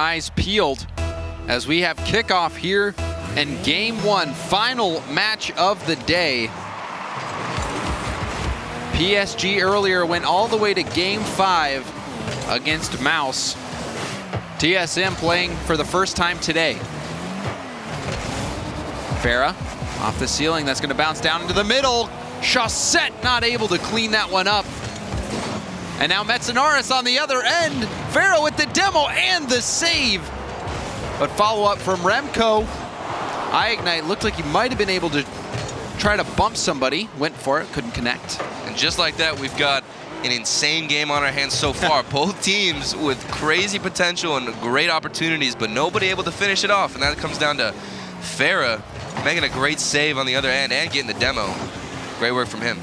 eyes peeled as we have kickoff here in Game 1, final match of the day. PSG earlier went all the way to Game 5 against Mouse. TSM playing for the first time today. Farah off the ceiling, that's going to bounce down into the middle. Chaussette not able to clean that one up. And now Metsinaris on the other end. Farah with the demo and the save. But follow up from Remco. Ignite looked like he might have been able to try to bump somebody. Went for it, couldn't connect. And just like that, we've got an insane game on our hands so far. Both teams with crazy potential and great opportunities, but nobody able to finish it off. And that comes down to Farah making a great save on the other end and getting the demo. Great work from him.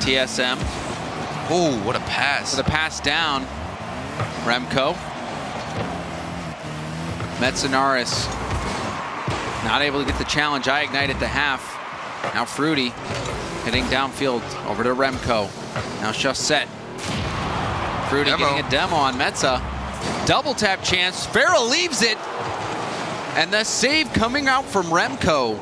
TSM. Oh, what a pass. The pass down. Remco. Metsinaris not able to get the challenge. Ignite at the half. Now Fruity hitting downfield over to Remco. Now Chaussette. Fruity getting a demo on Metza. Double tap chance. Farah leaves it. And the save coming out from Remco.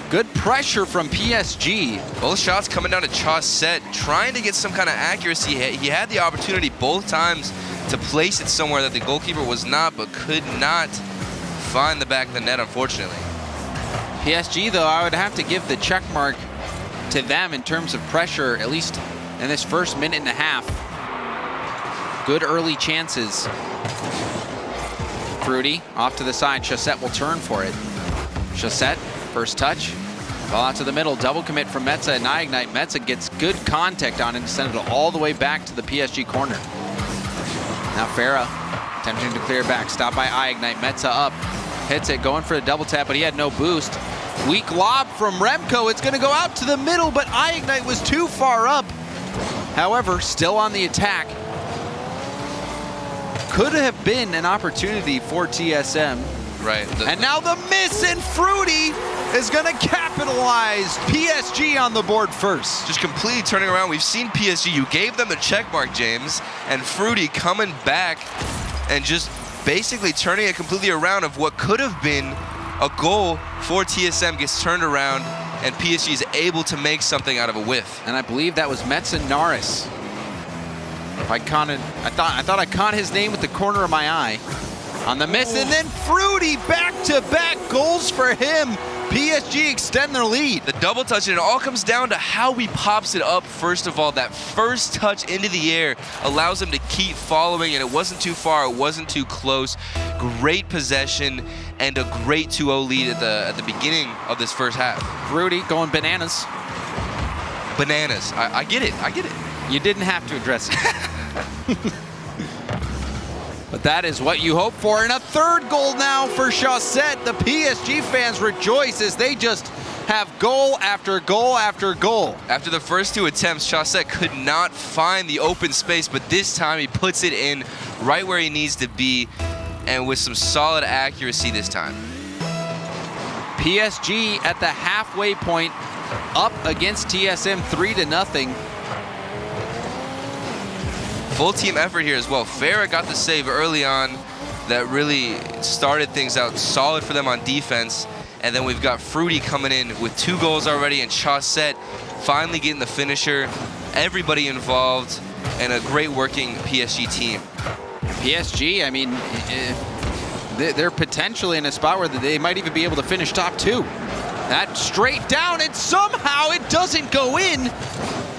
Good pressure from PSG. Both shots coming down to Chaussette, trying to get some kind of accuracy. He had the opportunity both times to place it somewhere that the goalkeeper was not, but could not find the back of the net, unfortunately. PSG, though, I would have to give the check mark to them in terms of pressure, at least in this first minute and a half. Good early chances. Fruity off to the side. Chaussette will turn for it. Chaussette, first touch. Ball out to the middle. Double commit from Metza and Ignite. Metza gets good contact on it and sends it all the way back to the PSG corner. Now Farah attempting to clear back. Stopped by Ignite. Metza up. Hits it, going for a double tap, but he had no boost. Weak lob from Remco. It's going to go out to the middle, but Ignite was too far up. However, still on the attack. Could have been an opportunity for TSM. Right. And now the miss, and Fruity is going to capitalize. PSG on the board first. Just completely turning around. We've seen PSG. You gave them the check mark, James, and Fruity coming back and just basically turning it completely around of what could have been a goal for TSM gets turned around, and PSG is able to make something out of a whiff. And I believe that was Metsinaris. I thought I caught his name with the corner of my eye. On the miss, and then Fruity back-to-back goals for him. PSG extend their lead. The double touch, and it all comes down to how he pops it up. First of all, that first touch into the air allows him to keep following, and it wasn't too far, it wasn't too close. Great possession and a great 2-0 lead at the beginning of this first half. Fruity going bananas. Bananas. I get it. You didn't have to address it. But that is what you hope for. And a third goal now for Chaussette. The PSG fans rejoice as they just have goal after goal after goal. After the first two attempts, Chaussette could not find the open space, but this time he puts it in right where he needs to be, and with some solid accuracy this time. PSG at the halfway point, up against TSM 3-0. Full team effort here as well. Farah got the save early on that really started things out solid for them on defense. And then we've got Fruity coming in with 2 goals already, and Chaussette finally getting the finisher. Everybody involved, and a great working PSG team. PSG, I mean, they're potentially in a spot where they might even be able to finish top 2. That straight down, and somehow it doesn't go in.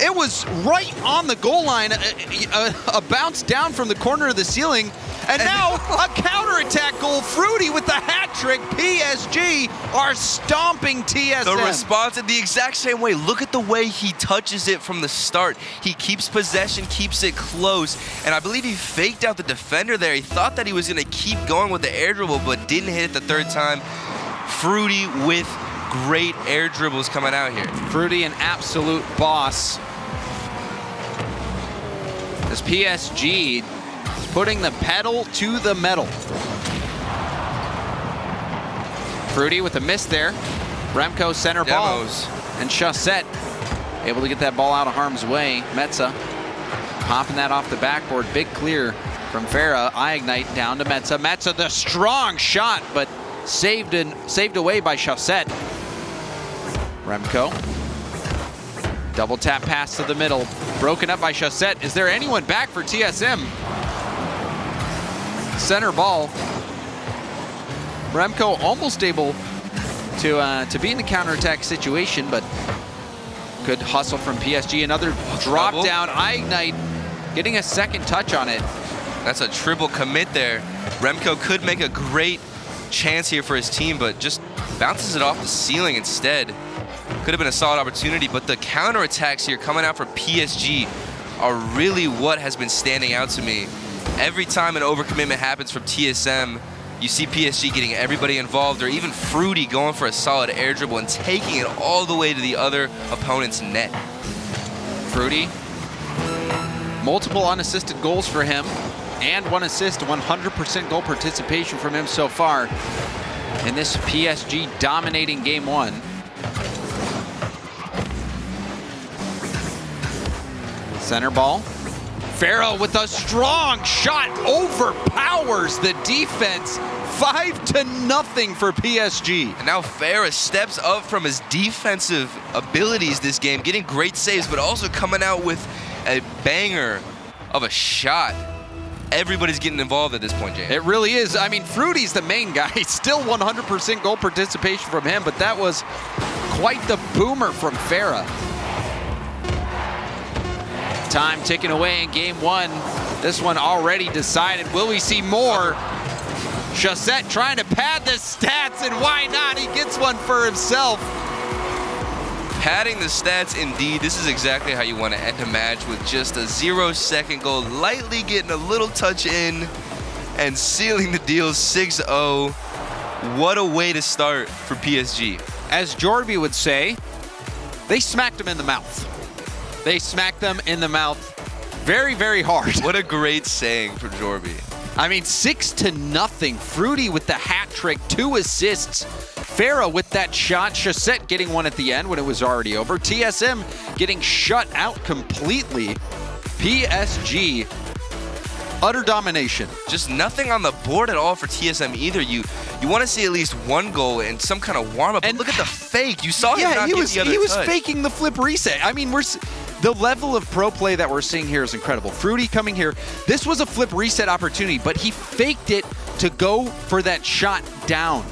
It was right on the goal line, a bounce down from the corner of the ceiling, and now a counterattack goal. Fruity with the hat trick. PSG are stomping TSM. The response in the exact same way. Look at the way he touches it from the start. He keeps possession, keeps it close, and I believe he faked out the defender there. He thought that he was going to keep going with the air dribble, but didn't hit it the third time. Fruity with great air dribbles coming out here. Fruity, an absolute boss. As PSG is putting the pedal to the metal. Fruity with a miss there. Remco center ball. And Chaussette able to get that ball out of harm's way. Metza popping that off the backboard. Big clear from Farah. Ignite down to Metza. Metza, the strong shot, but saved away by Chaussette. Remco. Double tap pass to the middle. Broken up by Chaussette. Is there anyone back for TSM? Center ball. Remco almost able to be in the counterattack situation, but good hustle from PSG. Another drop down. Ignite getting a second touch on it. That's a triple commit there. Remco could make a great chance here for his team, but just bounces it off the ceiling instead. Could have been a solid opportunity, but the counterattacks here coming out for PSG are really what has been standing out to me. Every time an overcommitment happens from TSM, you see PSG getting everybody involved, or even Fruity going for a solid air dribble and taking it all the way to the other opponent's net. Fruity, multiple unassisted goals for him, and 1 assist, 100% goal participation from him so far in this PSG dominating game 1. Center ball. Farah with a strong shot, overpowers the defense. 5-0 for PSG. And now Farah steps up from his defensive abilities this game, getting great saves, but also coming out with a banger of a shot. Everybody's getting involved at this point, James. It really is. I mean, Fruity's the main guy. Still 100% goal participation from him, but that was quite the boomer from Farah. Time ticking away in game 1. This one already decided. Will we see more? Chaussette trying to pad the stats, and why not? He gets one for himself. Padding the stats, indeed. This is exactly how you want to end a match, with just a 0-second goal, lightly getting a little touch in and sealing the deal 6-0. What a way to start for PSG. As Jorby would say, they smacked him in the mouth. They smacked them in the mouth very, very hard. What a great saying for Jorby. I mean, 6-0. Fruity with the hat trick, 2 assists. Farah with that shot. Chaussette getting one at the end when it was already over. TSM getting shut out completely. PSG, utter domination. Just nothing on the board at all for TSM either. You want to see at least one goal and some kind of warm-up. And look at the fake. You saw him not get the other he was touch. faking the flip reset. I mean, the level of pro play that we're seeing here is incredible. Fruity coming here. This was a flip reset opportunity, but he faked it to go for that shot down.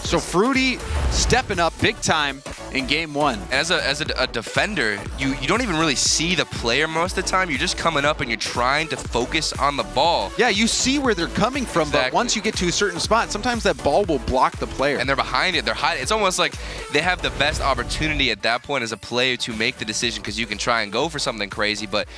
So Fruity stepping up big time in game 1. As a defender, you don't even really see the player most of the time. You're just coming up and you're trying to focus on the ball. Yeah, you see where they're coming from, exactly. But once you get to a certain spot, sometimes that ball will block the player. And they're behind it, they're hiding. It's almost like they have the best opportunity at that point as a player to make the decision, because you can try and go for something crazy, but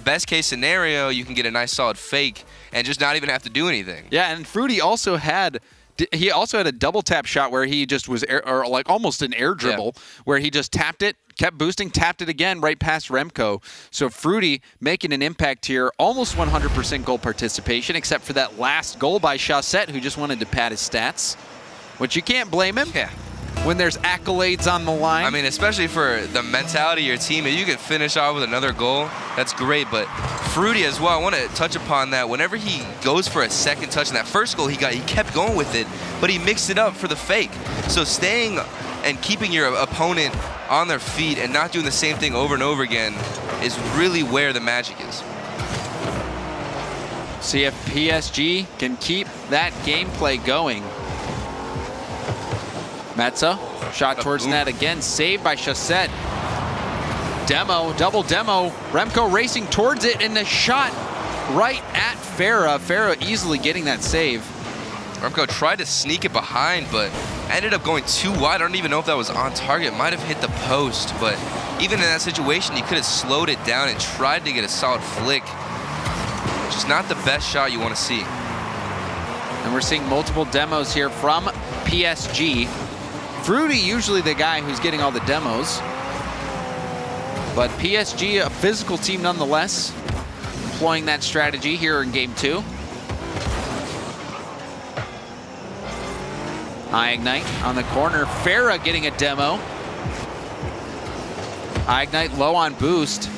best case scenario, you can get a nice solid fake and just not even have to do anything. Yeah, and Fruity also had a double tap shot where he just was like almost an air dribble, where he just tapped it, kept boosting, tapped it again right past Remco. So Fruity making an impact here, almost 100% goal participation, except for that last goal by Chaussette, who just wanted to pad his stats, which you can't blame him. Yeah. When there's accolades on the line. I mean, especially for the mentality of your team, if you can finish off with another goal, that's great. But Fruity as well, I want to touch upon that. Whenever he goes for a second touch, in that first goal he kept going with it, but he mixed it up for the fake. So staying and keeping your opponent on their feet and not doing the same thing over and over again is really where the magic is. See if PSG can keep that gameplay going. Metza, shot towards net again, saved by Chaussette. Double demo. Remco racing towards it, and the shot right at Farah. Farah easily getting that save. Remco tried to sneak it behind, but ended up going too wide. I don't even know if that was on target. Might have hit the post, but even in that situation, he could have slowed it down and tried to get a solid flick. Just not the best shot you want to see. And we're seeing multiple demos here from PSG. Fruity usually the guy who's getting all the demos, but PSG, a physical team nonetheless, employing that strategy here in game 2. Ignite on the corner. Farah getting a demo. Ignite low on boost.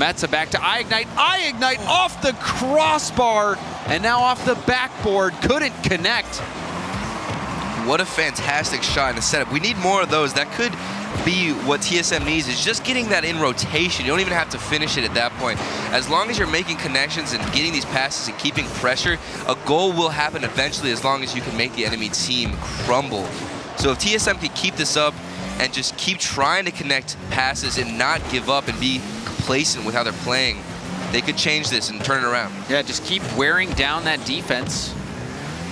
Metza back to Ignite. Ignite off the crossbar and now off the backboard. Couldn't connect. What a fantastic shot in the setup. We need more of those. That could be what TSM needs, is just getting that in rotation. You don't even have to finish it at that point. As long as you're making connections and getting these passes and keeping pressure, a goal will happen eventually as long as you can make the enemy team crumble. So if TSM can keep this up and just keep trying to connect passes and not give up and be complacent with how they're playing, they could change this and turn it around. Yeah, just keep wearing down that defense.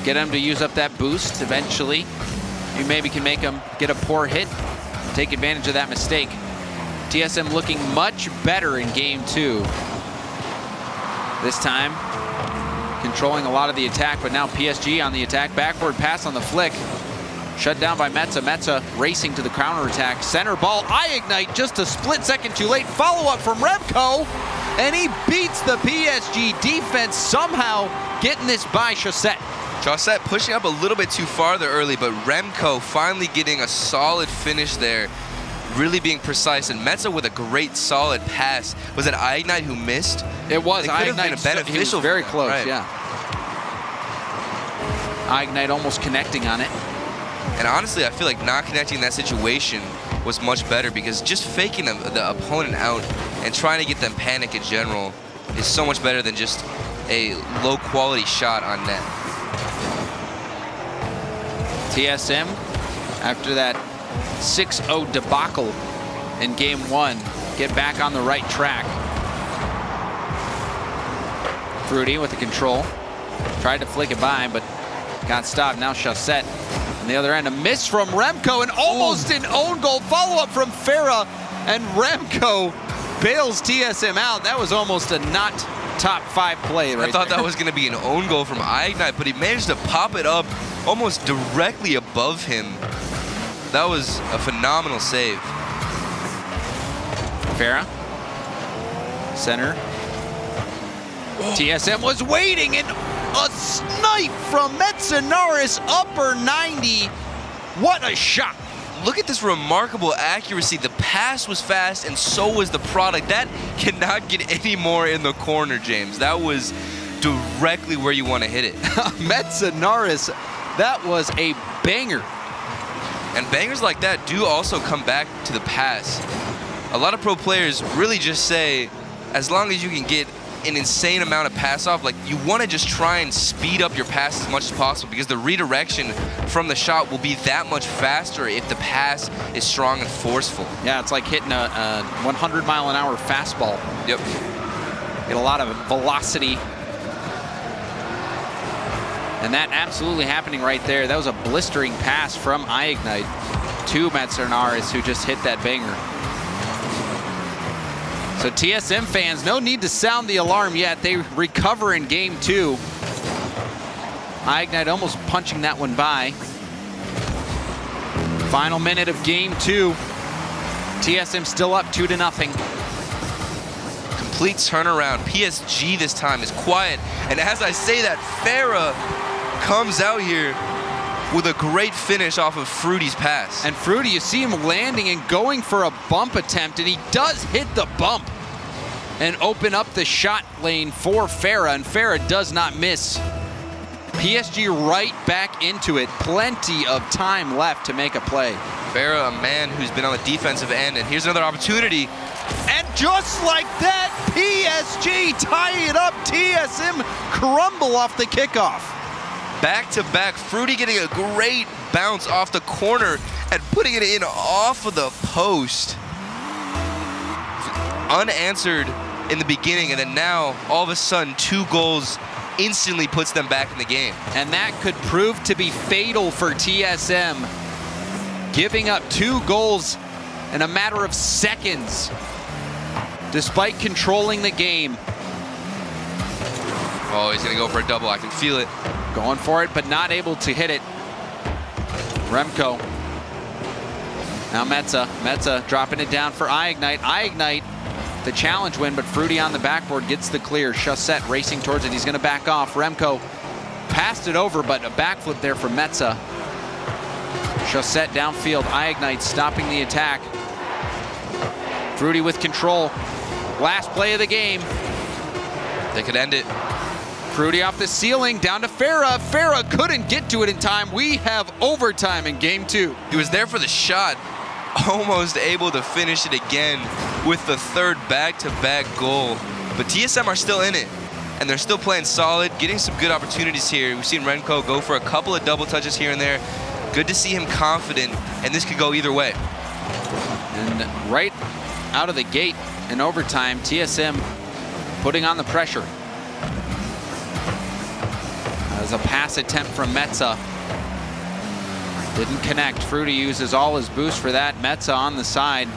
Get them to use up that boost eventually. You maybe can make them get a poor hit, take advantage of that mistake. TSM looking much better in game 2. This time, controlling a lot of the attack, but now PSG on the attack. Backward pass on the flick. Shut down by Metza. Metza racing to the counterattack. Center ball. Ignite just a split second too late. Follow up from Remco. And he beats the PSG defense, somehow getting this by Chaussette. Chaussette pushing up a little bit too farther early, but Remco finally getting a solid finish there, really being precise. And Metza with a great solid pass. Was it Ignite who missed? It was. It could have been a beneficial. He was very close, right. Yeah. Ignite almost connecting on it. And honestly, I feel like not connecting in that situation was much better, because just faking the opponent out and trying to get them panic in general is so much better than just a low quality shot on net. TSM, after that 6-0 debacle in game 1, get back on the right track. Fruity with the control. Tried to flick it by, but got stopped. Now Chaussette on the other end. A miss from Remco and almost an own goal. Follow-up from Farah, and Remco bails TSM out. That was almost a not top 5 play right I thought there. that was going to be an own goal from Ignite, but he managed to pop it up almost directly above him. That was a phenomenal save. Farah, center. TSM was waiting, and a snipe from Metzenaris, upper 90. What a shot. Look at this remarkable accuracy. The pass was fast, and so was the product. That cannot get any more in the corner, James. That was directly where you want to hit it. Metzenaris, that was a banger. And bangers like that do also come back to the pass. A lot of pro players really just say, as long as you can get an insane amount of pass off, like, you want to just try and speed up your pass as much as possible, because the redirection from the shot will be that much faster if the pass is strong and forceful. Yeah, it's like hitting a 100-mile-an-hour fastball. Yep. Get a lot of velocity. And that absolutely happening right there. That was a blistering pass from Ignite to Metzenaris, who just hit that banger. So TSM fans, no need to sound the alarm yet. They recover in game 2. Ignite almost punching that one by. Final minute of game 2. TSM still up 2-0. Complete turnaround. PSG this time is quiet. And as I say that, Farah comes out here with a great finish off of Fruity's pass. And Fruity, you see him landing and going for a bump attempt, and he does hit the bump and open up the shot lane for Farah, and Farah does not miss. PSG right back into it. Plenty of time left to make a play. Farah, a man who's been on the defensive end, and here's another opportunity. And just like that, PSG tie it up. TSM crumble off the kickoff. Back-to-back, Fruity getting a great bounce off the corner and putting it in off of the post. Unanswered in the beginning, and then now, all of a sudden, 2 goals instantly puts them back in the game. And that could prove to be fatal for TSM. Giving up 2 goals in a matter of seconds, despite controlling the game. Oh, he's gonna go for a double, I can feel it. Going for it, but not able to hit it. Remco. Now Metza. Metza dropping it down for Ignite. Ignite, the challenge win, but Fruity on the backboard gets the clear. Chaussette racing towards it. He's going to back off. Remco passed it over, but a backflip there for Metza. Chaussette downfield. Ignite stopping the attack. Fruity with control. Last play of the game. They could end it. Fruity off the ceiling, down to Farah. Farah couldn't get to it in time. We have overtime in game 2. He was there for the shot, almost able to finish it again with the third back-to-back goal. But TSM are still in it, and they're still playing solid, getting some good opportunities here. We've seen Remco go for a couple of double touches here and there. Good to see him confident, and this could go either way. And right out of the gate in overtime, TSM putting on the pressure. As a pass attempt from Metza. Didn't connect. Fruity uses all his boost for that. Metza on the side.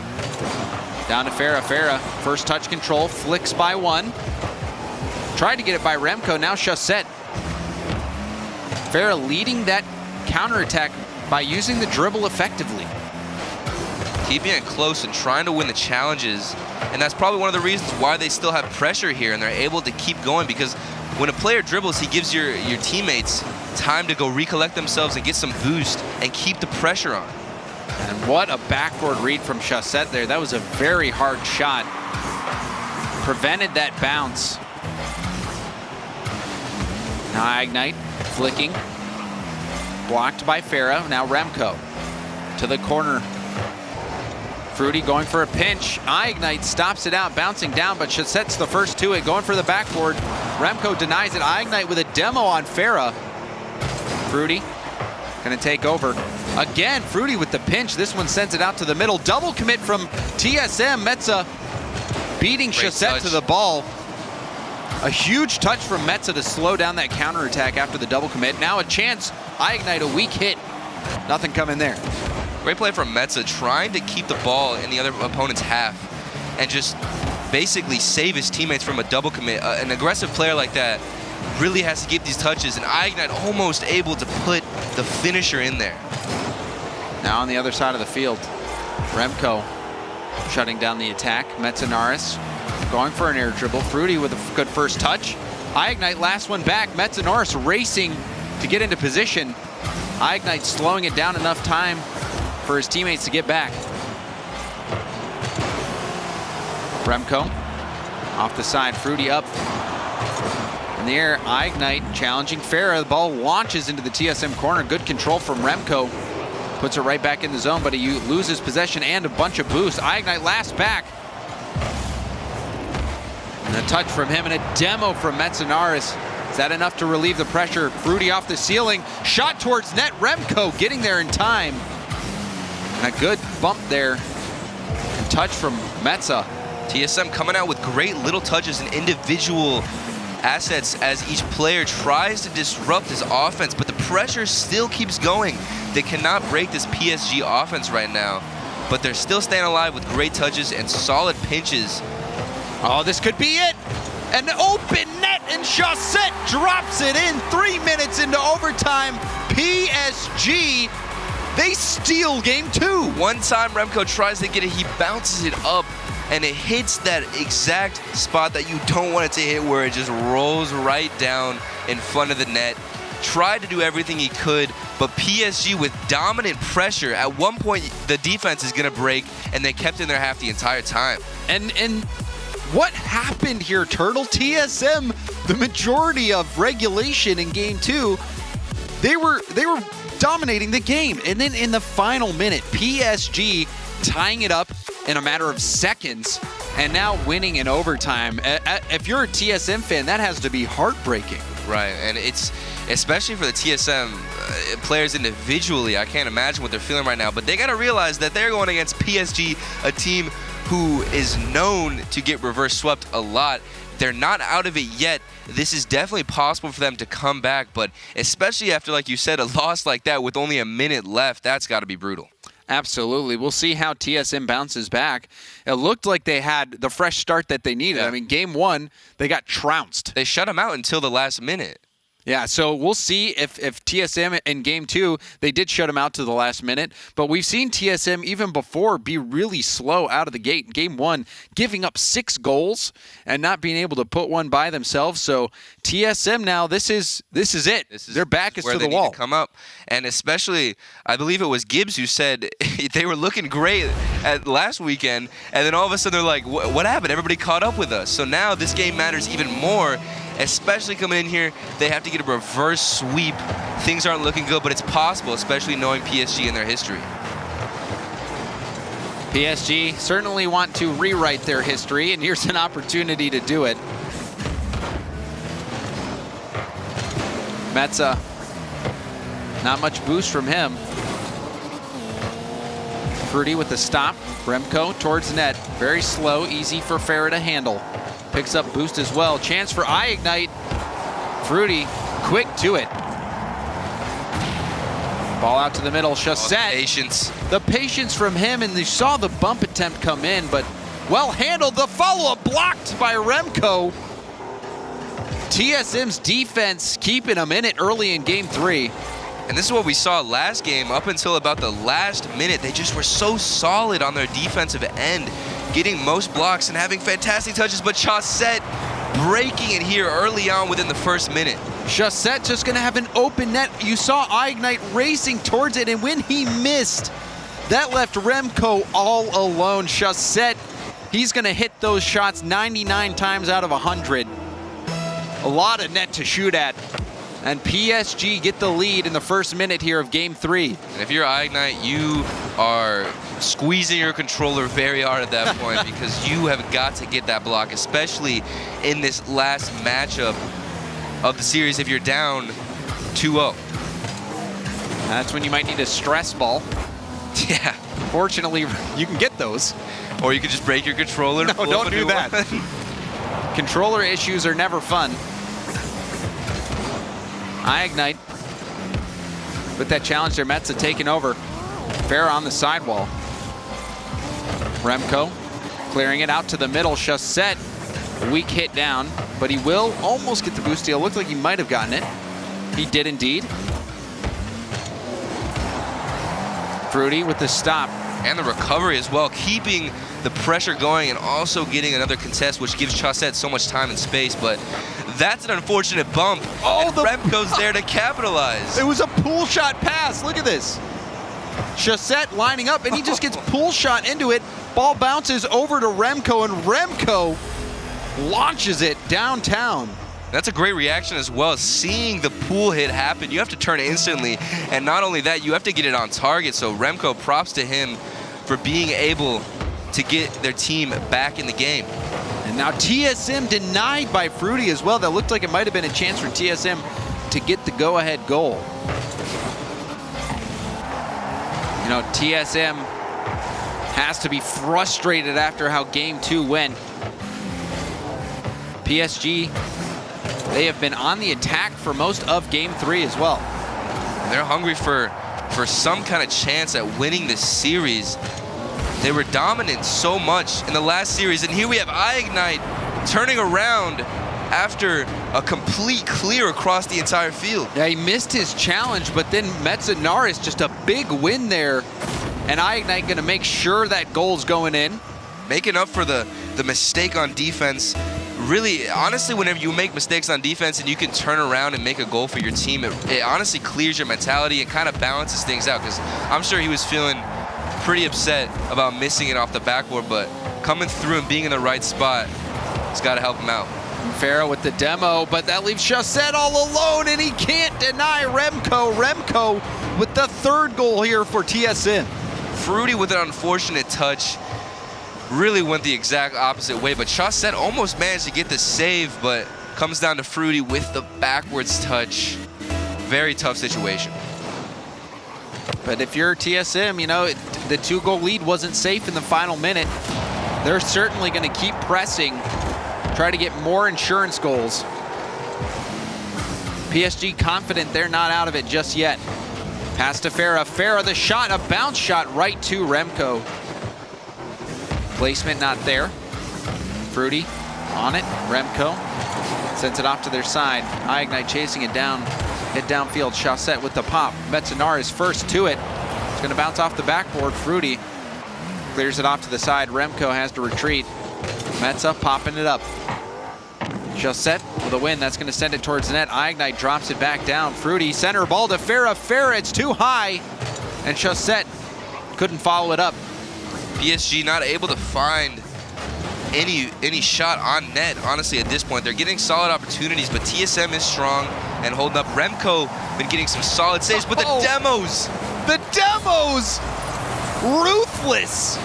Down to Farah. Farah, first touch control, flicks by one. Tried to get it by Remco, now Chaussette. Farah leading that counterattack by using the dribble effectively. Keeping it close and trying to win the challenges. And that's probably one of the reasons why they still have pressure here and they're able to keep going, because when a player dribbles, he gives your teammates time to go recollect themselves and get some boost and keep the pressure on. And what a backboard read from Chaussette there. That was a very hard shot. Prevented that bounce. Now Ignite flicking. Blocked by Farah. Now Remco to the corner. Fruity going for a pinch. Ignite stops it out, bouncing down, but Chaussette's the first to it, going for the backboard. Remco denies it. Ignite with a demo on Farah. Fruity gonna take over. Again, Fruity with the pinch. This one sends it out to the middle. Double commit from TSM. Metza beating Chaussette to the ball. A huge touch from Metza to slow down that counterattack after the double commit. Now a chance. Ignite, a weak hit. Nothing coming there. Great play from Metza, trying to keep the ball in the other opponent's half and just basically save his teammates from a double commit. An aggressive player like that really has to give these touches, and Ignite almost able to put the finisher in there. Now on the other side of the field, Remco shutting down the attack. Metzanaris going for an air dribble. Fruity with a good first touch. Ignite last one back. Metzanaris racing to get into position. Ignite slowing it down enough time for his teammates to get back. Remco off the side, Fruity up in the air. Ignite challenging Farah. The ball launches into the TSM corner. Good control from Remco. Puts it right back in the zone, but he loses possession and a bunch of boost. Ignite last back. And a touch from him and a demo from Metzanaris. Is that enough to relieve the pressure? Fruity off the ceiling. Shot towards net. Remco getting there in time. And a good bump there. And touch from Metza. TSM coming out with great little touches and individual assets as each player tries to disrupt this offense, but the pressure still keeps going. They cannot break this PSG offense right now, but they're still staying alive with great touches and solid pinches. Oh, this could be it. An open net, and Chaussette drops it in 3 minutes into overtime. PSG, they steal game 2. One time Remco tries to get it, he bounces it up, and it hits that exact spot that you don't want it to hit, where it just rolls right down in front of the net. Tried to do everything he could, but PSG with dominant pressure. At one point, the defense is going to break, and they kept in their half the entire time. And what happened here, Turtle? TSM, the majority of regulation in game 2, they were dominating the game. And then in the final minute, PSG tying it up in a matter of seconds and now winning in overtime. If you're a TSM fan, that has to be heartbreaking. Right, and it's especially for the TSM players individually. I can't imagine what they're feeling right now, but they got to realize that they're going against PSG, a team who is known to get reverse swept a lot. They're not out of it yet. This is definitely possible for them to come back, but especially after, like you said, a loss like that with only a minute left, that's got to be brutal. Absolutely. We'll see how TSM bounces back. It looked like they had the fresh start that they needed. Yeah. I mean, game 1, they got trounced. They shut them out until the last minute. Yeah, so we'll see if TSM in Game 2, they did shut him out to the last minute, but we've seen TSM even before be really slow out of the gate. Game 1, giving up 6 goals and not being able to put one by themselves. So TSM now, this is it. Their back is to the wall. Need to come up, and especially, I believe it was Gibbs who said they were looking great at last weekend, and then all of a sudden they're like, what happened? Everybody caught up with us. So now this game matters even more. Especially coming in here, they have to get a reverse sweep. Things aren't looking good, but it's possible, especially knowing PSG and their history. PSG certainly want to rewrite their history, and here's an opportunity to do it. Metza, not much boost from him. Fruity with the stop. Remco towards net. Very slow, easy for Farah to handle. Picks up boost as well. Chance for ignite. Fruity, quick to it. Ball out to the middle. Chassette. Patience. The patience from him, and you saw the bump attempt come in, but well handled. The follow-up blocked by Remco. TSM's defense keeping them in it early in Game 3. And this is what we saw last game. Up until about the last minute, they just were so solid on their defensive end, getting most blocks and having fantastic touches, but Chassette breaking it here early on within the first minute. Chassette just going to have an open net. You saw ignite racing towards it, and when he missed, that left Remco all alone. Chassette, he's going to hit those shots 99 times out of 100. A lot of net to shoot at. And PSG get the lead in the first minute here of Game 3. And if you're ignite, you are squeezing your controller very hard at that point because you have got to get that block, especially in this last matchup of the series if you're down 2-0. That's when you might need a stress ball. Yeah. Fortunately, you can get those. Or you could just break your controller. No, don't do that. Controller issues are never fun. ignite. With that challenge there, Metza taking over. Farah on the sidewall. Remco clearing it out to the middle. Chassette, weak hit down, but he will almost get the boost steal. Looked like he might have gotten it. He did indeed. Fruity with the stop. And the recovery as well, keeping the pressure going and also getting another contest, which gives Chassette so much time and space, but that's an unfortunate bump. Oh, and Remco's there to capitalize. It was a pool shot pass. Look at this. Chassette lining up, and he just gets pool shot into it. Ball bounces over to Remco, and Remco launches it downtown. That's a great reaction as well. Seeing the pool hit happen, you have to turn instantly. And not only that, you have to get it on target. So Remco, props to him for being able to get their team back in the game. And now TSM denied by Fruity as well. That looked like it might have been a chance for TSM to get the go-ahead goal. You know, TSM has to be frustrated after how Game 2 went. PSG, they have been on the attack for most of Game 3 as well. They're hungry for some kind of chance at winning this series. They were dominant so much in the last series, and here we have ignite turning around after a complete clear across the entire field. Yeah, he missed his challenge, but then Metzenaris, just a big win there, and ignite going to make sure that goal's going in. Making up for the mistake on defense. Really, honestly, whenever you make mistakes on defense and you can turn around and make a goal for your team, it honestly clears your mentality and kind of balances things out, because I'm sure he was feeling pretty upset about missing it off the backboard, but coming through and being in the right spot, it's got to help him out. Farah with the demo, but that leaves Chassette all alone, and he can't deny Remco. Remco with the third goal here for TSM. Fruity with an unfortunate touch. Really went the exact opposite way, but Chassette almost managed to get the save, but comes down to Fruity with the backwards touch. Very tough situation. But if you're TSM, you know, the 2-goal lead wasn't safe in the final minute. They're certainly going to keep pressing, try to get more insurance goals. PSG confident they're not out of it just yet. Pass to Farah. Farah the shot, a bounce shot right to Remco. Placement not there. Fruity on it. Remco Sends it off to their side. Ignite chasing it down. Hit downfield. Chaussette with the pop. Metzenar is first to it. It's going to bounce off the backboard. Fruity clears it off to the side. Remco has to retreat. Metza popping it up. Chaussette with a win. That's going to send it towards the net. Ignite drops it back down. Fruity center ball to Farah. Farah, it's too high. And Chaussette couldn't follow it up. PSG not able to find any shot on net, honestly, at this point. They're getting solid opportunities, but TSM is strong and holding up. Remco been getting some solid saves, but the demos! The demos! Ruthless!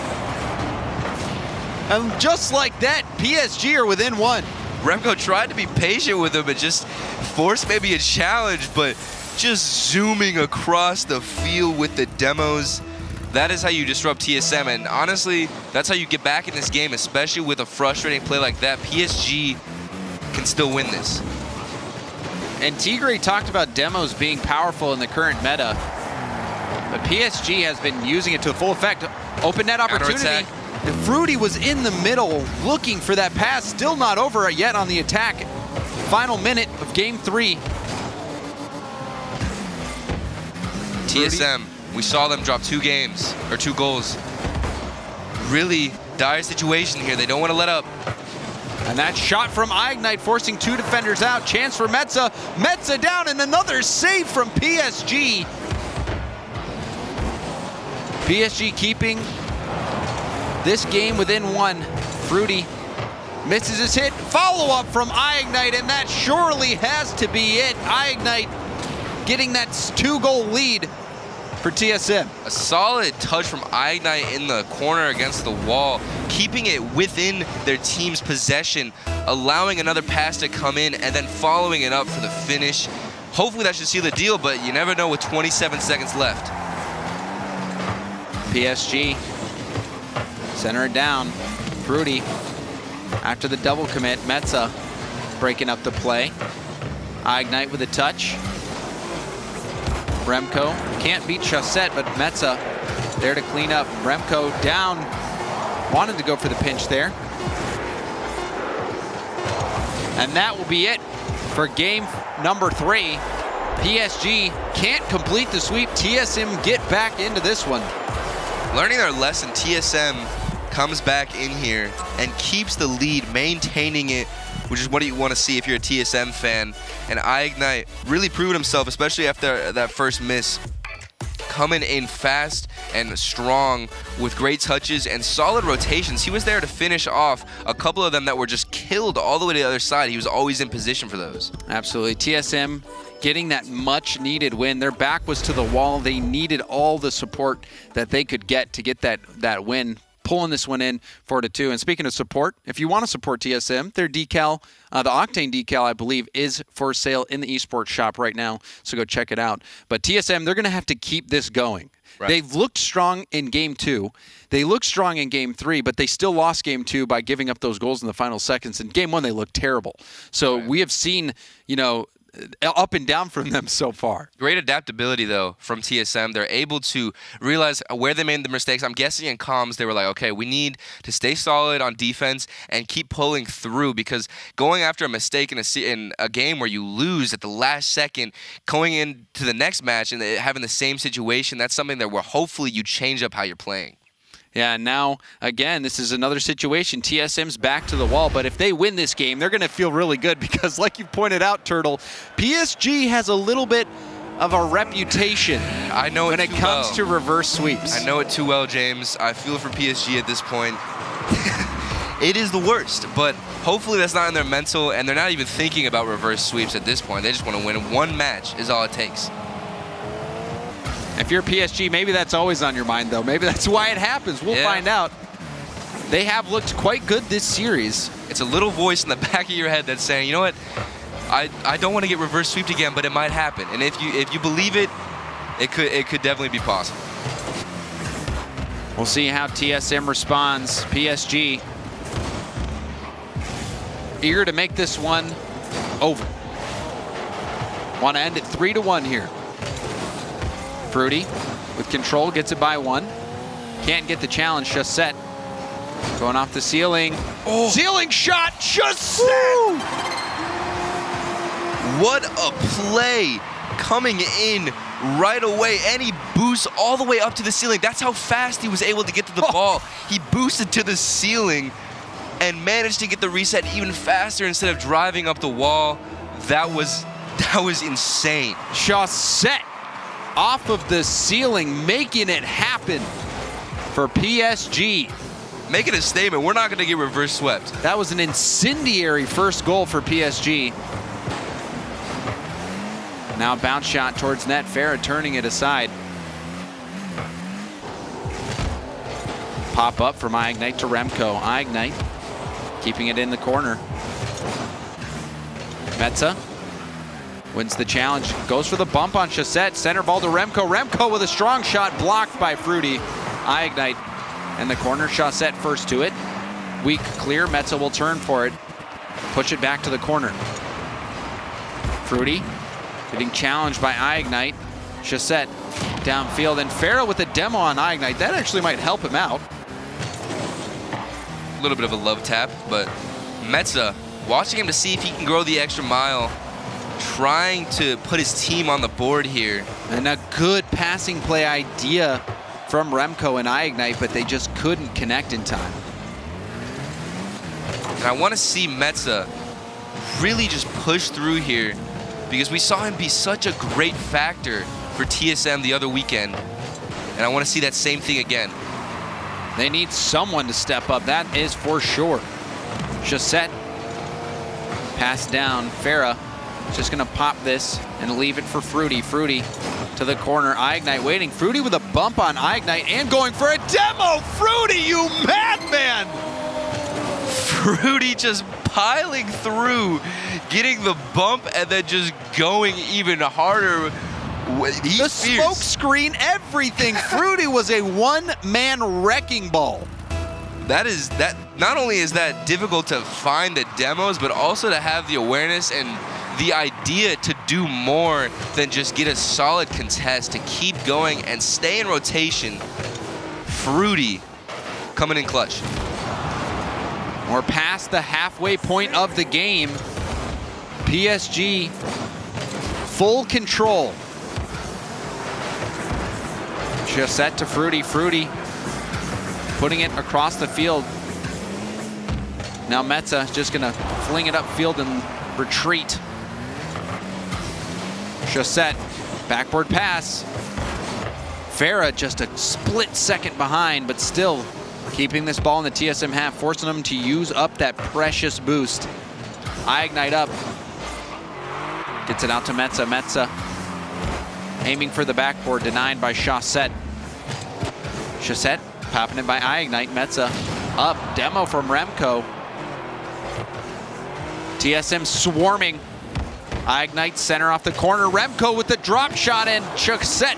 And just like that, PSG are within one. Remco tried to be patient with him and just force maybe a challenge, but just zooming across the field with the demos. That is how you disrupt TSM, and honestly, that's how you get back in this game, especially with a frustrating play like that. PSG can still win this. And Tigre talked about demos being powerful in the current meta, but PSG has been using it to full effect. Open net opportunity. And Fruity was in the middle looking for that pass, still not over yet on the attack. Final minute of game 3. TSM. We saw them drop 2 goals. Really dire situation here. They don't want to let up. And that shot from Ignite forcing 2 defenders out. Chance for Metza. Metza down, and another save from PSG. PSG keeping this game within 1. Fruity misses his hit. Follow-up from Ignite, and that surely has to be it. Ignite getting that 2-goal lead for TSM. A solid touch from Ignite in the corner against the wall, keeping it within their team's possession, allowing another pass to come in, and then following it up for the finish. Hopefully that should seal the deal, but you never know with 27 seconds left. PSG center it down. Fruity after the double commit. Metza breaking up the play. Ignite with a touch. Remco can't beat Chaussette, but Metza there to clean up. Remco down, wanted to go for the pinch there. And that will be it for game number 3. PSG can't complete the sweep. TSM get back into this one. Learning their lesson, TSM comes back in here and keeps the lead, maintaining it, which is what you want to see if you're a TSM fan. And Ignite really proved himself, especially after that first miss. Coming in fast and strong with great touches and solid rotations. He was there to finish off a couple of them that were just killed all the way to the other side. He was always in position for those. Absolutely. TSM getting that much needed win. Their back was to the wall. They needed all the support that they could get to get that win, pulling this one in 4-2. And speaking of support, if you want to support TSM, their decal, the Octane decal, I believe, is for sale in the Esports shop right now. So go check it out. But TSM, they're going to have to keep this going. Right. They've looked strong in game 2. They looked strong in game 3, but they still lost game 2 by giving up those goals in the final seconds. In game 1, they looked terrible. So we have seen, up and down from them so far. Great adaptability, though, from TSM. They're able to realize where they made the mistakes. I'm guessing in comms, they were like, okay, we need to stay solid on defense and keep pulling through, because going after a mistake in a game where you lose at the last second, going into the next match and having the same situation, that's something that hopefully you change up how you're playing. Yeah, and now, again, this is another situation. TSM's back to the wall, but if they win this game, they're going to feel really good because, like you pointed out, Turtle, PSG has a little bit of a reputation when it comes to reverse sweeps. I know it too well, James. I feel for PSG at this point. It is the worst, but hopefully that's not in their mental, and they're not even thinking about reverse sweeps at this point. They just want to win. One match is all it takes. If you're PSG, maybe that's always on your mind, though. Maybe that's why it happens. We'll find out. They have looked quite good this series. It's a little voice in the back of your head that's saying, you know what, I don't want to get reverse sweeped again, but it might happen. And if you believe it, it could definitely be possible. We'll see how TSM responds. PSG eager to make this one over. Want to end it 3-1 here. Fruity with control, gets it by 1. Can't get the challenge, Chaussette. Going off the ceiling. Oh. Ceiling shot, Chaussette! What a play coming in right away, and he boosts all the way up to the ceiling. That's how fast he was able to get to the ball. He boosted to the ceiling and managed to get the reset even faster instead of driving up the wall. That was insane. Chaussette off of the ceiling, making it happen for PSG. Making a statement, we're not going to get reverse swept. That was an incendiary first goal for PSG. Now bounce shot towards net. Farah turning it aside. Pop up from Ignite to Remco. Ignite keeping it in the corner. Metza wins the challenge. Goes for the bump on Chaussette. Center ball to Remco. Remco with a strong shot blocked by Fruity. Ignite in the corner. Chaussette first to it. Weak clear. Metza will turn for it. Push it back to the corner. Fruity getting challenged by Ignite. Chaussette downfield, and Farah with a demo on Ignite. That actually might help him out. A little bit of a love tap, but Metza watching him to see if he can grow the extra mile, trying to put his team on the board here. And a good passing play idea from Remco and Ignite, but they just couldn't connect in time. And I want to see Metza really just push through here, because we saw him be such a great factor for TSM the other weekend. And I want to see that same thing again. They need someone to step up, that is for sure. Chaussette, pass down. Farah just gonna pop this and leave it for Fruity. Fruity to the corner. Ignite waiting. Fruity with a bump on Ignite and going for a demo. Fruity, you madman! Fruity just piling through, getting the bump, and then just going even harder. He's the fierce. Smoke screen, everything. Fruity was a one-man wrecking ball. That not only is that difficult to find the demos, but also to have the awareness and the idea to do more than just get a solid contest, to keep going and stay in rotation. Fruity coming in clutch. We're past the halfway point of the game. PSG full control. Chaussette to Fruity. Fruity putting it across the field. Now Metza just gonna fling it upfield and retreat. Chaussette, backboard pass. Farah just a split second behind, but still keeping this ball in the TSM half, forcing them to use up that precious boost. Ignite up. Gets it out to Metza. Metza aiming for the backboard, denied by Chaussette. Chaussette popping it by Ignite. Metza up. Demo from Remco. TSM swarming. Ignite center off the corner. Remco with the drop shot, and Chaussette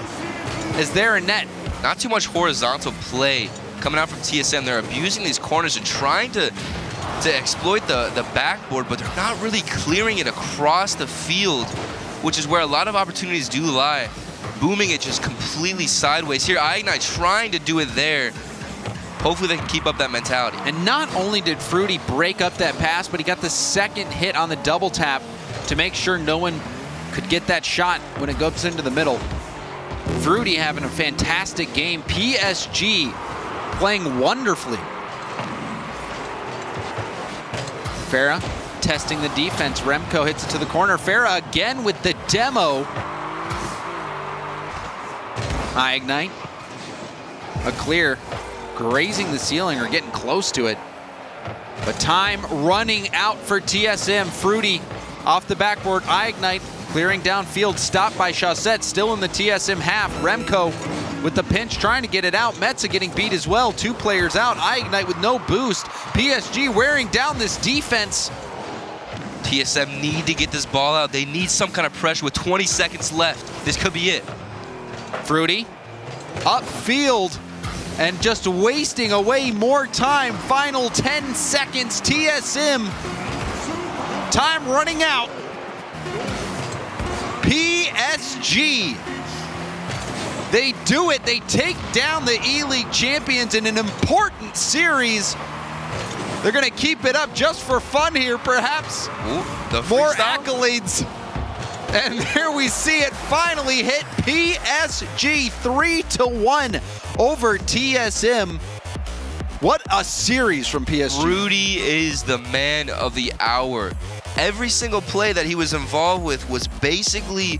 is there in net. Not too much horizontal play coming out from TSM. They're abusing these corners and trying to exploit the backboard, but they're not really clearing it across the field, which is where a lot of opportunities do lie. Booming it just completely sideways. Here, Ignite trying to do it there. Hopefully they can keep up that mentality. And not only did Fruity break up that pass, but he got the second hit on the double tap to make sure no one could get that shot when it goes into the middle. Fruity having a fantastic game. PSG playing wonderfully. Farah testing the defense. Remco hits it to the corner. Farah again with the demo. Ignite. A clear. Grazing the ceiling or getting close to it. But time running out for TSM. Fruity off the backboard. Ignite clearing downfield. Stopped by Chaussette. Still in the TSM half. Remco with the pinch trying to get it out. Metza getting beat as well. Two players out. Ignite with no boost. PSG wearing down this defense. TSM need to get this ball out. They need some kind of pressure with 20 seconds left. This could be it. Fruity upfield and just wasting away more time. Final 10 seconds. TSM time running out. PSG, they do it. They take down the E-League champions in an important series. They're going to keep it up just for fun here, perhaps. Ooh, the more freestyle? accolades And there we see it finally hit. PSG 3-1 over TSM. What a series from PSG. Fruity is the man of the hour. Every single play that he was involved with was basically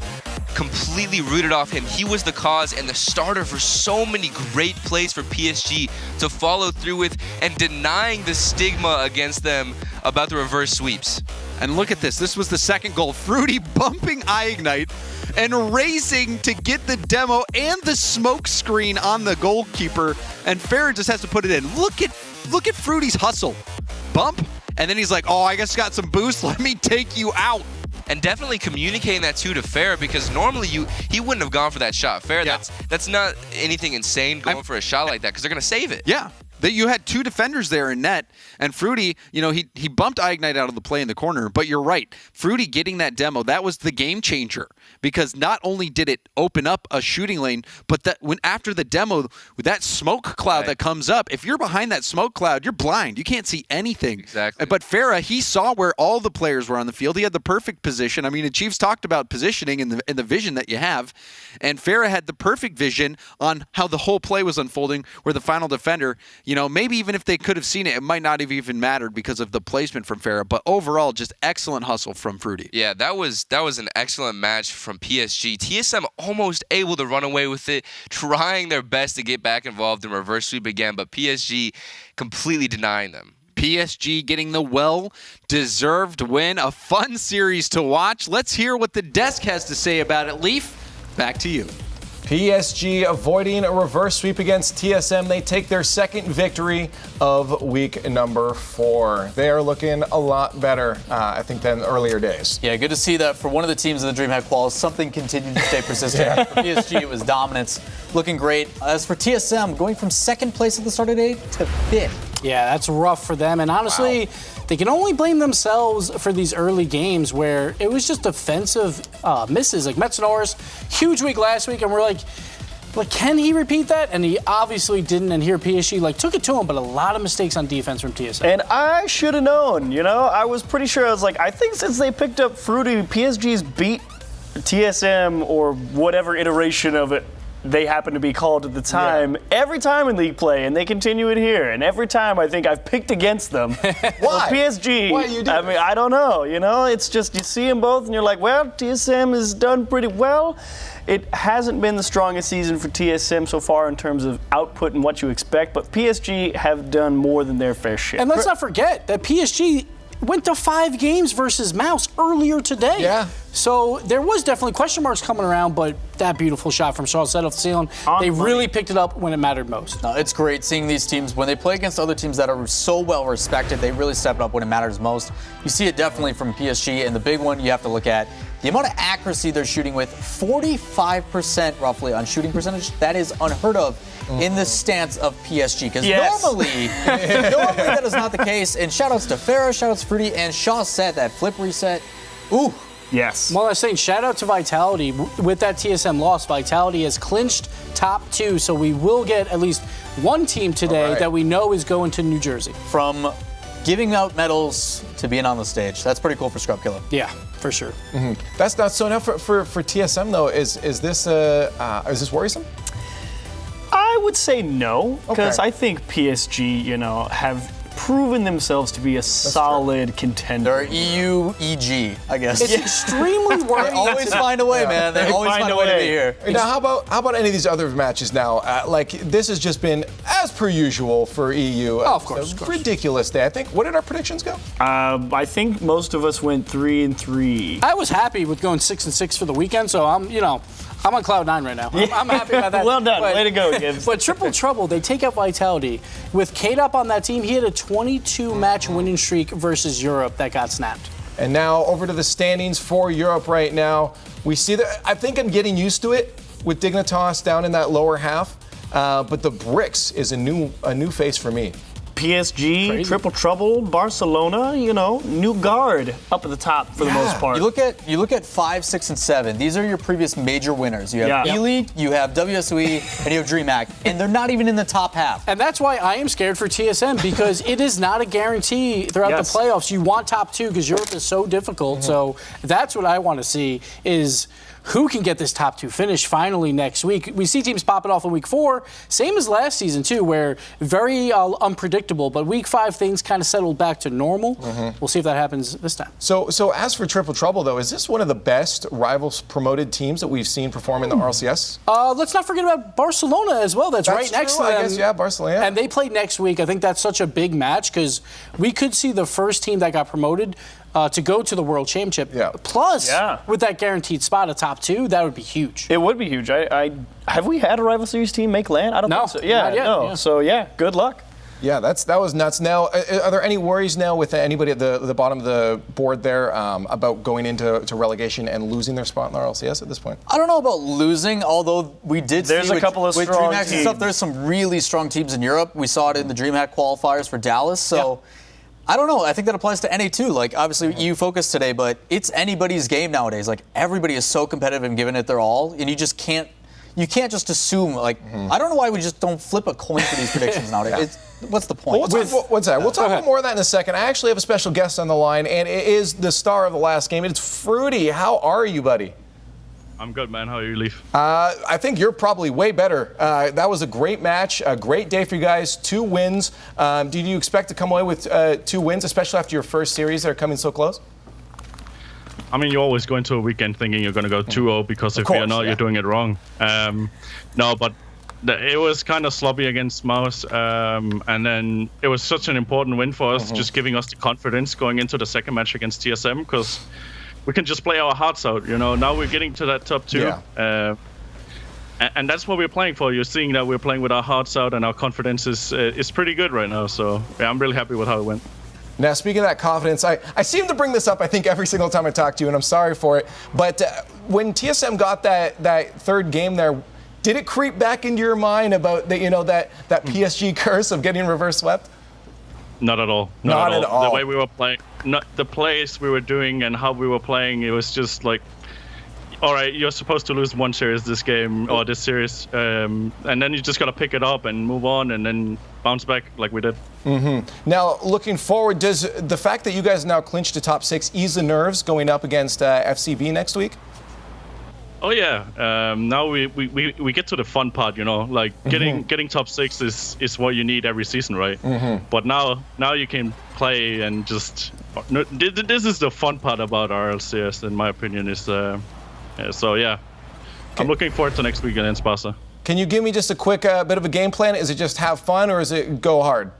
completely rooted off him. He was the cause and the starter for so many great plays for PSG to follow through with, and denying the stigma against them about the reverse sweeps. And look at this. This was the second goal. Fruity bumping iignite and racing to get the demo and the smoke screen on the goalkeeper. And Farah just has to put it in. Look at Fruity's hustle. Bump, and then he's like, oh, I guess got some boost. Let me take you out. And definitely communicating that to Farah, because normally he wouldn't have gone for that shot. Farah, Yeah. that's not anything insane going for a shot like that, because they're going to save it. Yeah. That you had two defenders there in net, and Fruity, he bumped iignite out of the play in the corner, but you're right. Fruity getting that demo, that was the game changer, because not only did it open up a shooting lane, but that when after the demo, with that smoke cloud that comes up, if you're behind that smoke cloud, you're blind. You can't see anything. Exactly. But Farah, he saw where all the players were on the field. He had the perfect position. I mean, the Chiefs talked about positioning in the vision that you have, and Farah had the perfect vision on how the whole play was unfolding, where the final defender, maybe even if they could have seen it, it might not have even mattered because of the placement from Farah. But overall, just excellent hustle from Fruity. Yeah, that was an excellent match from PSG. TSM almost able to run away with it, trying their best to get back involved in reverse sweep again, but PSG completely denying them. PSG getting the well-deserved win. A fun series to watch. Let's hear what the desk has to say about it. Leaf, back to you. PSG avoiding a reverse sweep against TSM. They take their second victory of week number 4. They are looking a lot better, I think, than earlier days. Yeah, good to see that for one of the teams in the DreamHack quals, something continued to stay persistent. For PSG, it was dominance, looking great. As for TSM, going from second place at the start of the day to 5th. Yeah, that's rough for them. And honestly, they can only blame themselves for these early games where it was just defensive misses. Like Metzenauer's huge week last week, and we're like, can he repeat that? And he obviously didn't. And here PSG took it to him, but a lot of mistakes on defense from TSM. And I should have known, I was pretty sure. I was like, I think since they picked up Fruity, PSG's beat TSM or whatever iteration of it they happen to be called at the time, every time in league play, and they continue it here. And every time I think I've picked against them. Why? Well, PSG. Why you do? I mean, I don't know. It's just you see them both, and you're like, well, TSM has done pretty well. It hasn't been the strongest season for TSM so far in terms of output and what you expect, but PSG have done more than their fair share. And let's not forget that PSG went to 5 games versus Mouse earlier today. Yeah. So there was definitely question marks coming around, but that beautiful shot from Charles set off the ceiling, they really picked it up when it mattered most. No, it's great seeing these teams, when they play against other teams that are so well respected, they really step up when it matters most. You see it definitely from PSG, and the big one you have to look at, the amount of accuracy they're shooting with, 45% roughly on shooting percentage. That is unheard of in the stance of PSG, because normally that is not the case. And shout-outs to Farah, shout-outs to Fruity, and Shaw set that flip reset. Ooh. Yes. Well, I was saying, shout out to Vitality. With that TSM loss, Vitality has clinched top 2, so we will get at least one team today that we know is going to New Jersey. From giving out medals to being on the stage. That's pretty cool for Scrub Killer. Yeah, for sure. That's not so. Now for TSM though, is this worrisome? I would say no, because Okay. I think PSG, have proven themselves to be a solid contender. They're EU, EG, I guess. It's extremely They worrying. always find a way, man. They always find a way to be here. Now, how about any of these other matches now? This has just been as per usual for EU. Oh, of course, of course. Ridiculous day. I think. What did our predictions go? I think most of us went 3-3. I was happy with going 6-6 for the weekend, so I'm on cloud 9 right now. I'm happy about that. Well done. Way to go, Gibbs. But Triple Trouble, they take out Vitality. With K-Dop on that team, he had a 22-match winning streak versus Europe that got snapped. And now over to the standings for Europe right now. We see that. I think I'm getting used to it with Dignitas down in that lower half. But the Bricks is a new face for me. PSG, triple trouble, Barcelona, new guard up at the top for the most part. You look at 5, 6, and 7. These are your previous major winners. You have E-League, you have WSOE, and you have DreamHack, and they're not even in the top half. And that's why I am scared for TSM, because it is not a guarantee throughout the playoffs. You want top 2 because Europe is so difficult. So that's what I want to see is who can get this top 2 finish finally next week. We see teams popping off in week 4, same as last season too, where very unpredictable, but week 5 things kind of settled back to normal. We'll see if that happens this time. So as for Triple Trouble though, is this one of the best rivals promoted teams that we've seen perform in the RLCS? Let's not forget about Barcelona as well. That's right next to them. I guess, Barcelona. And they play next week. I think that's such a big match because we could see the first team that got promoted to go to the World Championship. Plus, with that guaranteed spot, a top 2, that would be huge. It would be huge. Have we had a rival series team make land? I don't think so. Not yet. No. So good luck. Yeah, that was nuts. Now, are there any worries now with anybody at the bottom of the board there about going into relegation and losing their spot in the RLCS at this point? I don't know about losing, although we did see a couple of strong DreamHack and stuff. There's some really strong teams in Europe. We saw it in the DreamHack qualifiers for Dallas. So. I don't know. I think that applies to NA too. Like, obviously, you focus today, but it's anybody's game nowadays. Like, everybody is so competitive and giving it their all, and you can't just assume. Like, I don't know why we just don't flip a coin for these predictions nowadays. What's the point? We'll talk about more of that in a second. I actually have a special guest on the line, and it is the star of the last game. It's Fruity. How are you, buddy? I'm good, man. How are you, Leaf? I think you're probably way better. That was a great match, a great day for you guys. 2 wins. Did you expect to come away with 2 wins, especially after your first series that are coming so close? I mean, you always go into a weekend thinking you're going to go 2-0 because if you're not, you're doing it wrong. No, but it was kind of sloppy against Mouse, and then it was such an important win for us, just giving us the confidence going into the second match against TSM, because we can just play our hearts out, Now we're getting to that top 2. And that's what we're playing for. You're seeing that we're playing with our hearts out, and our confidence is pretty good right now. So, I'm really happy with how it went. Now, speaking of that confidence, I seem to bring this up, I think, every single time I talk to you, and I'm sorry for it. But when TSM got that third game there, did it creep back into your mind about that PSG curse of getting reverse swept? Not at all. Not at all. The way we were playing, not the plays we were doing and how we were playing, it was just like, all right, you're supposed to lose one series this game or this series, and then you just got to pick it up and move on and then bounce back like we did. Now, looking forward, does the fact that you guys now clinched the top 6 ease the nerves going up against FCB next week? Oh yeah, now we get to the fun part, like getting top 6 is what you need every season, right? But now you can play and just this is the fun part about RLCS, in my opinion. Is so yeah, I'm looking forward to next week against Barca. Can you give me just a quick bit of a game plan? Is it just have fun or is it go hard?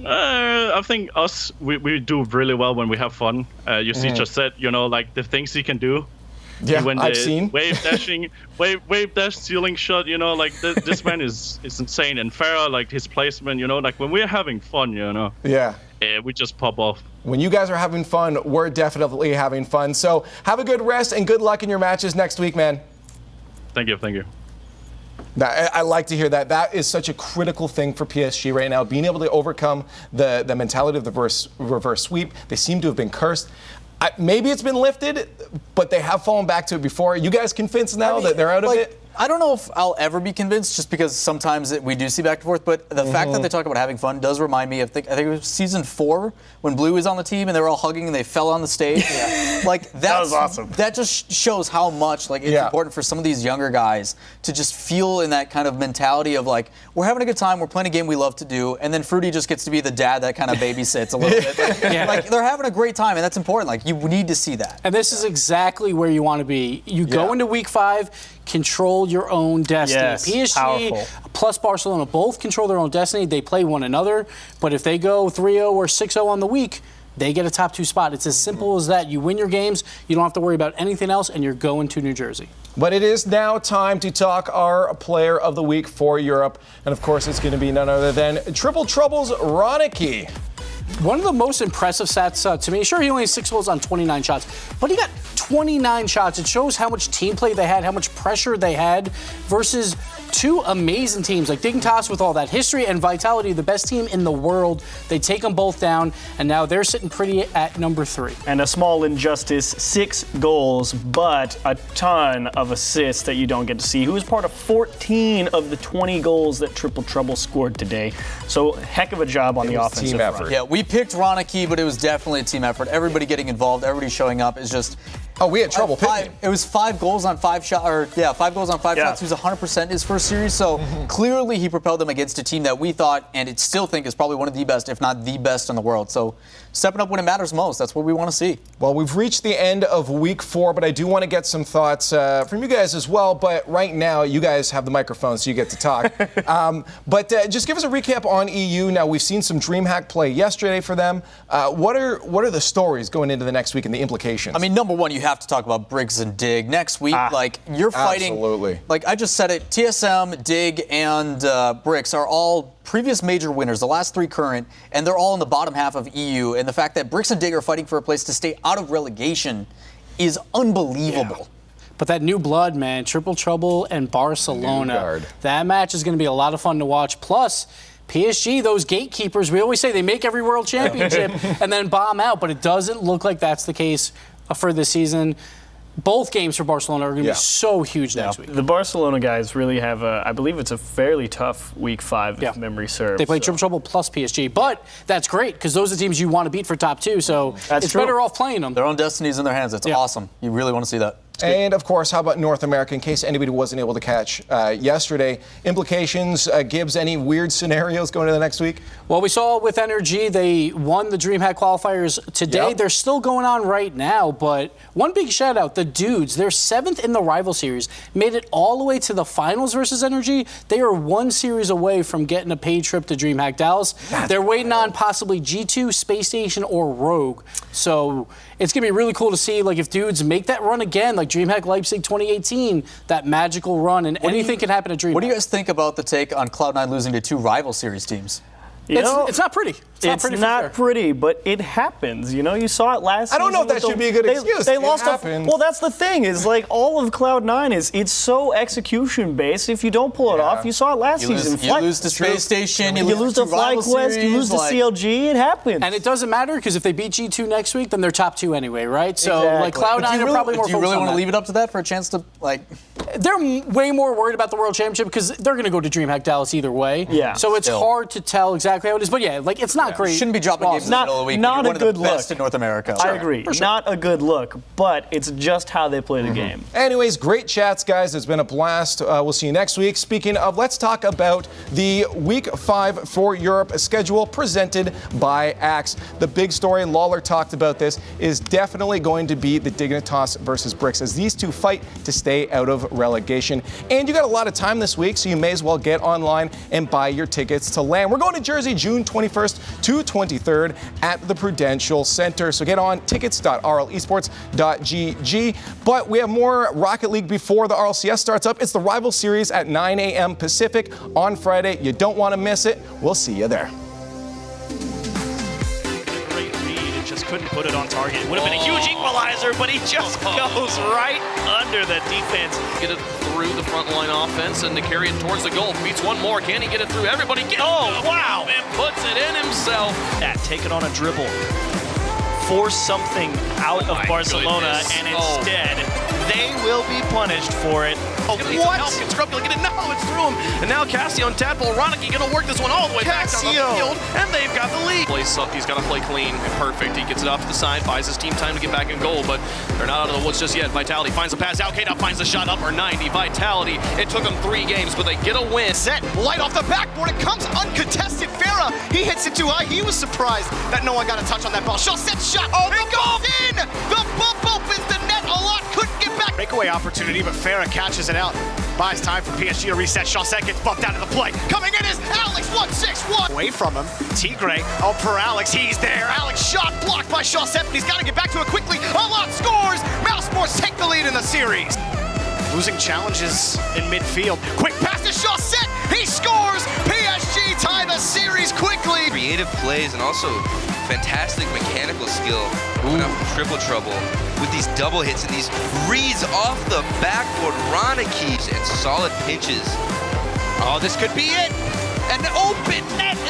I think we do really well when we have fun. You see Josette, like the things he can do. Yeah, I've seen. Wave dash, ceiling shot, like this man is insane. And Farah, like his placement, like when we're having fun, we just pop off. When you guys are having fun, we're definitely having fun. So have a good rest and good luck in your matches next week, man. Thank you. I like to hear that. That is such a critical thing for PSG right now, being able to overcome the mentality of the reverse sweep. They seem to have been cursed. Maybe it's been lifted, but they have fallen back to it before. You guys convinced now that they're out of it? I don't know if I'll ever be convinced, just because sometimes we do see back and forth, but the fact that they talk about having fun does remind me of, I think it was season 4 when Blue was on the team and they were all hugging and they fell on the stage. Like that was awesome. That just shows how much it's important for some of these younger guys to just feel in that kind of mentality of like, we're having a good time, we're playing a game we love to do, and then Fruity just gets to be the dad that kind of babysits a little bit. Like they're having a great time, and that's important. Like you need to see that. And this is exactly where you want to be. You go into week 5, control your own destiny. Yes, PSG powerful. plus Barcelona both control their own destiny. They play one another, but if they go 3-0 or 6-0 on the week, they get a top 2 spot. It's as simple as that. You win your games, you don't have to worry about anything else, and you're going to New Jersey. But it is now time to talk our player of the week for Europe. And of course, it's going to be none other than Triple Trouble's Ronicky. One of the most impressive stats to me, sure, he only has 6 goals on 29 shots, but he got 29 shots. It shows how much team play they had, how much pressure they had versus two amazing teams, like Dignitas with all that history and Vitality, the best team in the world. They take them both down, and now they're sitting pretty at number 3. And a small injustice, 6 goals, but a ton of assists that you don't get to see. Who was part of 14 of the 20 goals that Triple Trouble scored today. So heck of a job on the offensive team front. effort. Yeah, we picked Ronicky, but it was definitely a team effort. Everybody getting involved, everybody showing up is just. Oh, we had trouble picking him. It was 5 goals on 5 shots, or 5 goals on 5 shots. He was 100% his first series, so clearly he propelled them against a team that we thought, and it still think is probably one of the best, if not the best in the world. So stepping up when it matters most, that's what we want to see. Well, we've reached the end of week 4, but I do want to get some thoughts from you guys as well. But right now, you guys have the microphone, so you get to talk. But just give us a recap on EU. Now, we've seen some DreamHack play yesterday for them. What are the stories going into the next week and the implications? I mean, number one, you have to talk about Briggs and Dig. Next week, you're fighting. Absolutely. Like I just said it, TSM, Dig, and Briggs are all previous major winners, the last 3 current, and they're all in the bottom half of EU. And the fact that Briggs and Dig are fighting for a place to stay out of relegation is unbelievable. Yeah. But that new blood, man, Triple Trouble and Barcelona, that match is going to be a lot of fun to watch. Plus, PSG, those gatekeepers, we always say they make every world championship and then bomb out, but it doesn't look like that's the case for this season. Both games for Barcelona are going to be so huge next week. The Barcelona guys really have I believe it's a fairly tough week 5 if memory serves. They play Triple Trouble plus PSG, but that's great because those are the teams you want to beat for top 2, so it's better off playing them. Their own destinies in their hands. It's awesome. You really want to see that. And, of course, how about North America, in case anybody wasn't able to catch yesterday? Implications, Gibbs, any weird scenarios going into the next week? Well, we saw with NRG, they won the DreamHack qualifiers today. They're still going on right now, but one big shout out, the dudes, they're 7th in the rival series, made it all the way to the finals versus NRG. They are 1 series away from getting a paid trip to DreamHack Dallas. They're waiting on possibly G2, Space Station, or Rogue. So it's going to be really cool to see, like, if dudes make that run again, like DreamHack Leipzig 2018, that magical run, and anything can happen at DreamHack. What do you guys think about the take on Cloud9 losing to 2 rival series teams? It's not pretty. It's not pretty, but it happens. You know, you saw it last season. I don't know if that should be a good excuse. They lost well, that's the thing, is like all of Cloud9 it's so execution based. If you don't pull it off, you saw it last season. You lose to Space Station, you lose to FlyQuest, you lose to CLG, it happens. And it doesn't matter because if they beat G2 next week, then they're top 2 anyway, right? So like Cloud9 are probably more focused on that. Do you really want to leave it up to that for a chance to They're way more worried about the World Championship because they're going to go to DreamHack Dallas either way. Yeah. So it's hard to tell exactly how it is. But yeah, like it's not great. Shouldn't be dropping games in the middle of the week. Not You're a good one of the best in North America. I agree. Not a good look, but it's just how they play the game. Anyways, great chats, guys. It's been a blast. We'll see you next week. Speaking of, let's talk about the Week 5 for Europe schedule presented by Axe. The big story, Lawler talked about this, is definitely going to be the Dignitas versus Bricks as these two fight to stay out of relegation. And you got a lot of time this week, so you may as well get online and buy your tickets to LAN. We're going to Jersey June 21st to 23rd at the Prudential Center. So get on tickets.rlesports.gg. But we have more Rocket League before the RLCS starts up. It's the Rival Series at 9 a.m. Pacific on Friday. You don't want to miss it. We'll see you there. Great read, just couldn't put it on target. It would have been a huge equalizer, but he just goes right under the defense. Get it through the front line offense and to carry it towards the goal. Beats one more. Can he get it through? Everybody get it. Wow. And puts it in himself. Take it on a dribble. Force something out of Barcelona, and instead, they will be punished for it. What? Can Scrumpy get it? No, it's through him. And now Cassio and Tadpole Ronicky going to work this one all the way back down the field, and they've got the lead. He's got to play clean and perfect. He gets it off to the side, buys his team time to get back in goal, but they're not out of the woods just yet. Vitality finds a pass out. K-Dot finds the shot, upper 90. Vitality, it took them 3 games, but they get a win. Set, light off the backboard. It comes uncontested. Farah, he hits it too high. He was surprised that no one got a touch on that ball. Set shot. It goes in. The bump opens the net. A lot couldn't get back. Breakaway opportunity, but Farah catches it out. Buys time for PSG to reset. Shawset gets bumped out of the play. Coming in is Alex, 1-6-1. Away from him, Tigre, per Alex, he's there. Alex shot blocked by Shawset, but he's got to get back to it quickly. A lot scores. Mousesports take the lead in the series. Losing challenges in midfield. Quick pass to Shawset. He scores. PSG tie the series quickly. Creative plays and also fantastic mechanical skill moving up from Triple Trouble with these double hits and these reads off the backboard. Ronicky and solid pinches Oh, this could be it. An open net